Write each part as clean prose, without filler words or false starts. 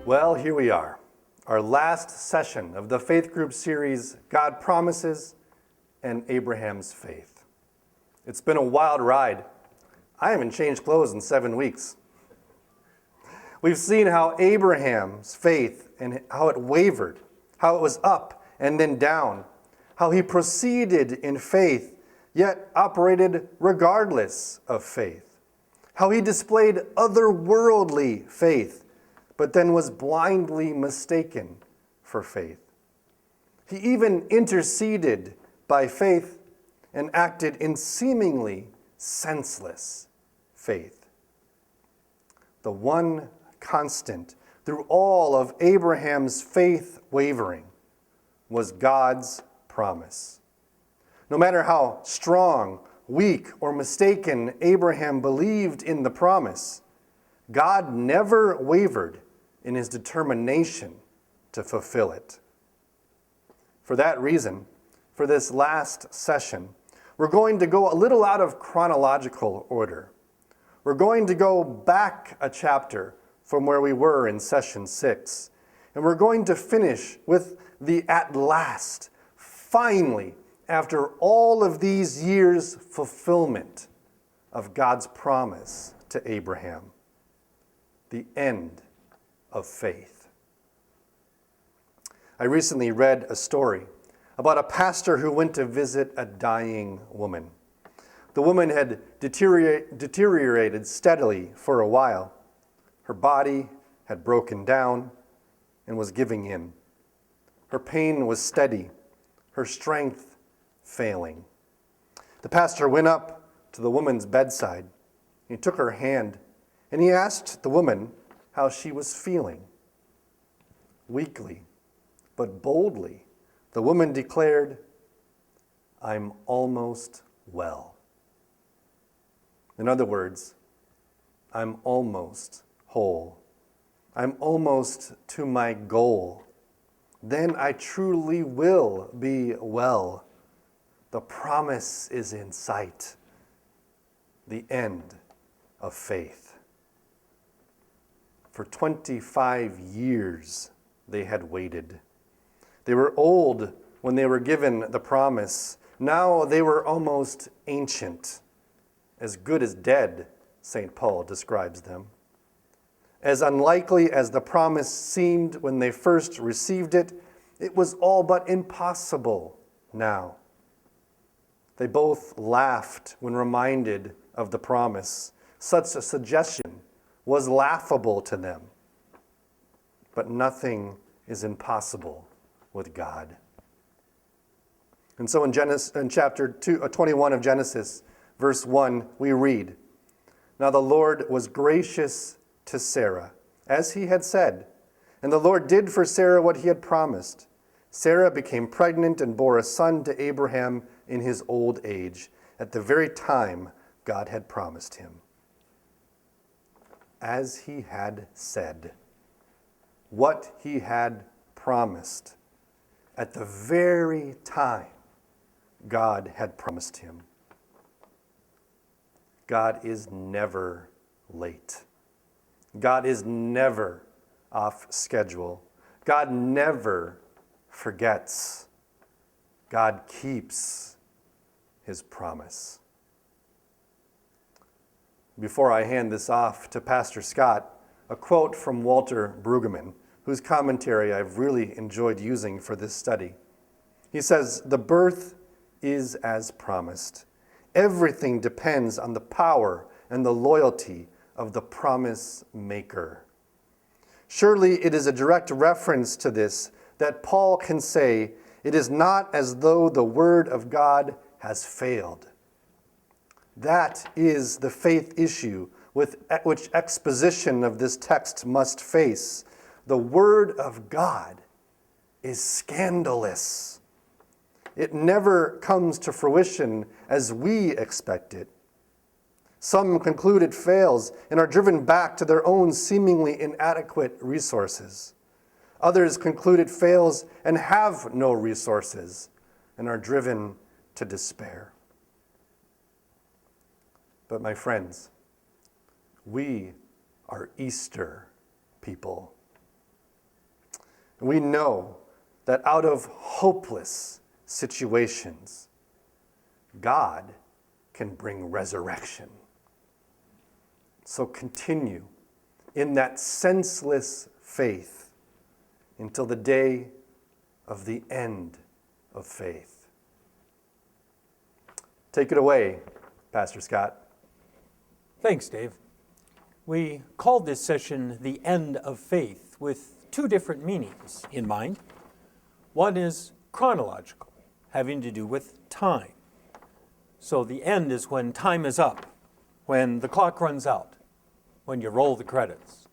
Well, here we are, our last session of the Faith Group series, God Promises and Abraham's Faith. It's been a wild ride. I haven't changed clothes in 7 weeks. We've seen how Abraham's faith and how it wavered, how it was up and then down, how he proceeded in faith, yet operated regardless of faith, how he displayed otherworldly faith, but then was blindly mistaken for faith. He even interceded by faith and acted in seemingly senseless faith. The one constant through all of Abraham's faith wavering was God's promise. No matter how strong, weak, or mistaken Abraham believed in the promise, God never wavered in his determination to fulfill it. For that reason, for this last session, we're going to go a little out of chronological order. We're going to go back a chapter from where we were in session 6, and we're going to finish with the at last, finally, after all of these years, fulfillment of God's promise to Abraham, the end of faith. I recently read a story about a pastor who went to visit a dying woman. The woman had deteriorated steadily for a while. Her body had broken down and was giving in. Her pain was steady, her strength failing. The pastor went up to the woman's bedside. He took her hand and he asked the woman how she was feeling. Weakly, but boldly, the woman declared, "I'm almost well." In other words, I'm almost whole. I'm almost to my goal. Then I truly will be well. The promise is in sight. The end of faith. For 25 years they had waited. They were old when they were given the promise. Now they were almost ancient, as good as dead, St. Paul describes them. As unlikely as the promise seemed when they first received it, it was all but impossible now. They both laughed when reminded of the promise. Such a suggestion was laughable to them. But nothing is impossible with God. And so in chapter 21 of Genesis, verse 1, we read, "Now the Lord was gracious to Sarah, as he had said, and the Lord did for Sarah what he had promised. Sarah became pregnant and bore a son to Abraham in his old age, at the very time God had promised him." As he had said, what he had promised, at the very time God had promised him. God is never late. God is never off schedule. God never forgets. God keeps his promise. Before I hand this off to Pastor Scott, a quote from Walter Brueggemann, whose commentary I've really enjoyed using for this study. He says, "The birth is as promised. Everything depends on the power and the loyalty of the promise maker." Surely it is a direct reference to this that Paul can say, "It is not as though the word of God has failed." That is the faith issue with which exposition of this text must face. The word of God is scandalous. It never comes to fruition as we expect it. Some conclude it fails and are driven back to their own seemingly inadequate resources. Others conclude it fails and have no resources and are driven to despair. But my friends, we are Easter people. We know that out of hopeless situations, God can bring resurrection. So continue in that senseless faith until the day of the end of faith. Take it away, Pastor Scott. Thanks, Dave. We called this session The End of Faith with two different meanings in mind. One is chronological, having to do with time. So the end is when time is up, when the clock runs out, when you roll the credits.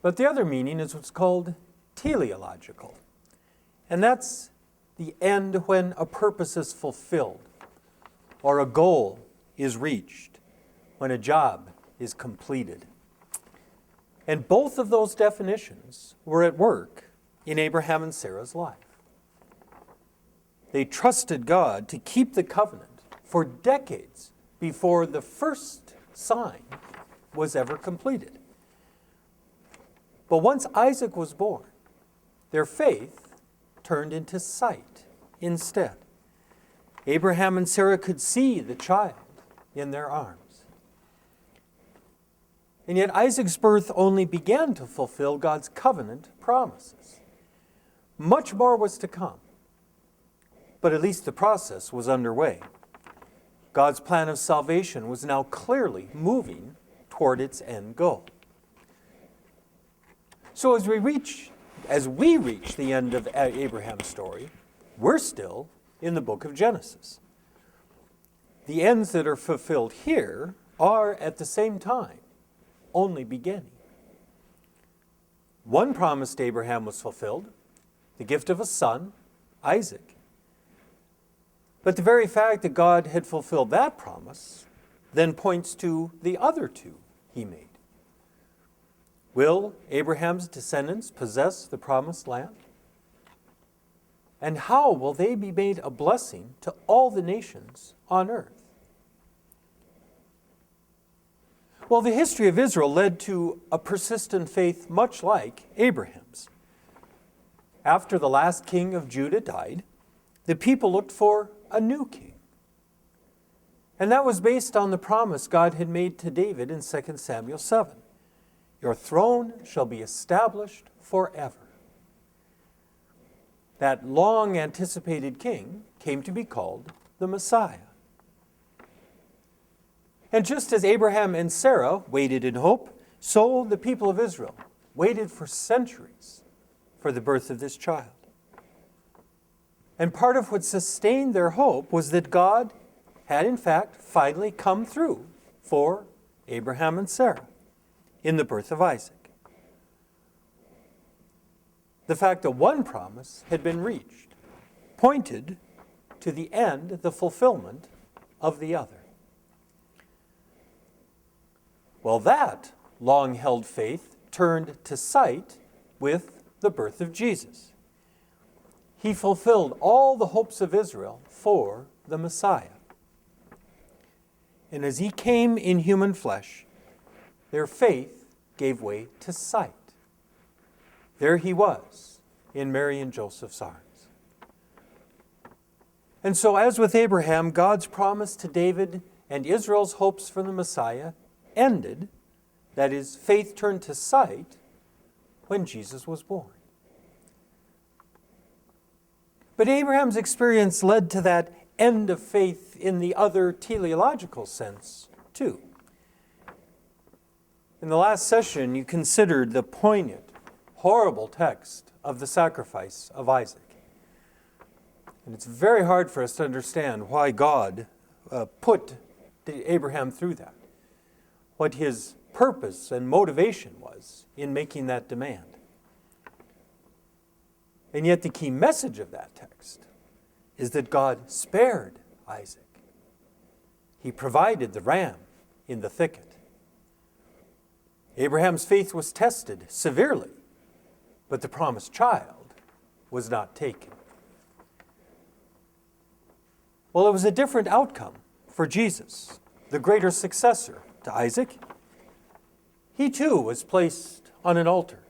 But the other meaning is what's called teleological. And that's the end when a purpose is fulfilled, or a goal is reached, when a job is completed. And both of those definitions were at work in Abraham and Sarah's life. They trusted God to keep the covenant for decades before the first sign was ever completed. But once Isaac was born, their faith turned into sight instead. Abraham and Sarah could see the child in their arms. And yet Isaac's birth only began to fulfill God's covenant promises. Much more was to come, but at least the process was underway. God's plan of salvation was now clearly moving toward its end goal. So as we reach the end of Abraham's story, we're still in the book of Genesis. The ends that are fulfilled here are at the same time only beginning. One promise to Abraham was fulfilled, the gift of a son, Isaac. But the very fact that God had fulfilled that promise then points to the other two he made. Will Abraham's descendants possess the promised land? And how will they be made a blessing to all the nations on earth? Well, the history of Israel led to a persistent faith much like Abraham's. After the last king of Judah died, the people looked for a new king. And that was based on the promise God had made to David in 2 Samuel 7. Your throne shall be established forever. That long-anticipated king came to be called the Messiah. And just as Abraham and Sarah waited in hope, so the people of Israel waited for centuries for the birth of this child. And part of what sustained their hope was that God had in fact finally come through for Abraham and Sarah in the birth of Isaac. The fact that one promise had been reached pointed to the end, the fulfillment of the other. Well, that long-held faith turned to sight with the birth of Jesus. He fulfilled all the hopes of Israel for the Messiah. And as he came in human flesh, their faith gave way to sight. There he was in Mary and Joseph's arms. And so, as with Abraham, God's promise to David and Israel's hopes for the Messiah ended, that is, faith turned to sight, when Jesus was born. But Abraham's experience led to that end of faith in the other teleological sense, too. In the last session, you considered the poignant, horrible text of the sacrifice of Isaac. And it's very hard for us to understand why God put Abraham through that, what his purpose and motivation was in making that demand. And yet the key message of that text is that God spared Isaac. He provided the ram in the thicket. Abraham's faith was tested severely, but the promised child was not taken. Well, it was a different outcome for Jesus, the greater successor to Isaac. He too was placed on an altar.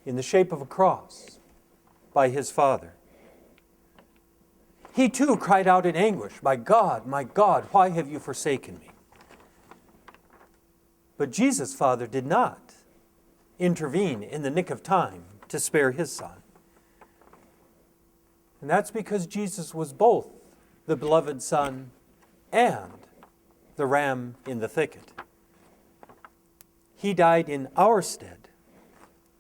in the shape of a cross by his Father. He too cried out in anguish, my God, why have you forsaken me?" But Jesus' Father did not intervene in the nick of time to spare his Son. And that's because Jesus was both the beloved Son and the ram in the thicket. He died in our stead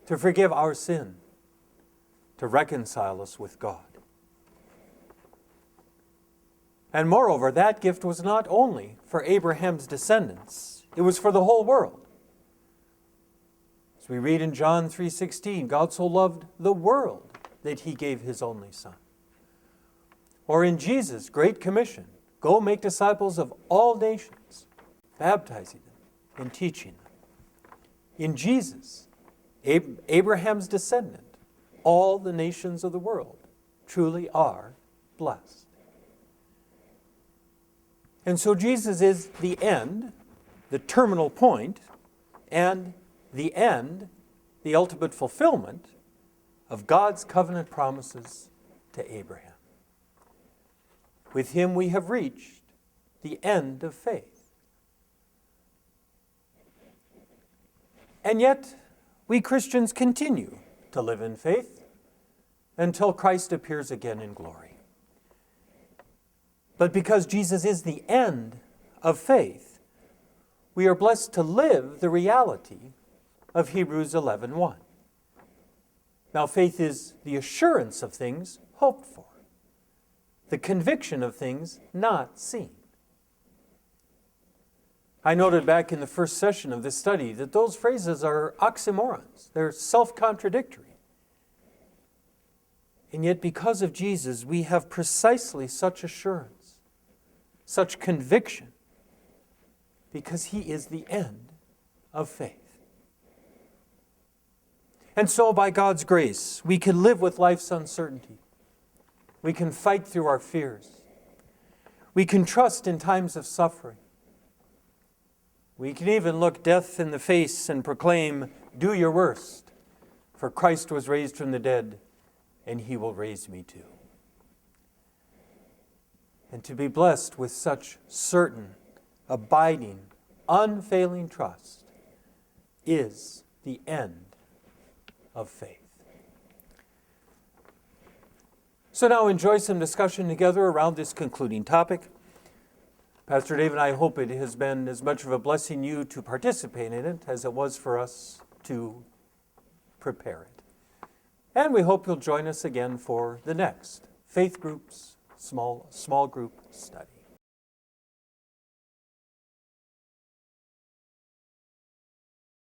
to forgive our sin, to reconcile us with God. And moreover, that gift was not only for Abraham's descendants, it was for the whole world. As we read in John 3:16, God so loved the world that he gave his only Son. Or in Jesus' Great Commission, go make disciples of all nations, baptizing them and teaching them. In Jesus, Abraham's descendant, all the nations of the world truly are blessed. And so Jesus is the end, the terminal point, and the end, the ultimate fulfillment of God's covenant promises to Abraham. With him we have reached the end of faith. And yet, we Christians continue to live in faith until Christ appears again in glory. But because Jesus is the end of faith, we are blessed to live the reality of Hebrews 11:1. Now, faith is the assurance of things hoped for, the conviction of things not seen. I noted back in the first session of this study that those phrases are oxymorons. They're self-contradictory. And yet, because of Jesus, we have precisely such assurance, such conviction, because he is the end of faith. And so, by God's grace, we can live with life's uncertainty. We can fight through our fears. We can trust in times of suffering. We can even look death in the face and proclaim, "Do your worst, for Christ was raised from the dead, and he will raise me too." And to be blessed with such certain, abiding, unfailing trust is the end of faith. So now enjoy some discussion together around this concluding topic. Pastor Dave and I hope it has been as much of a blessing you to participate in it as it was for us to prepare it. And we hope you'll join us again for the next Faith Group's small group study.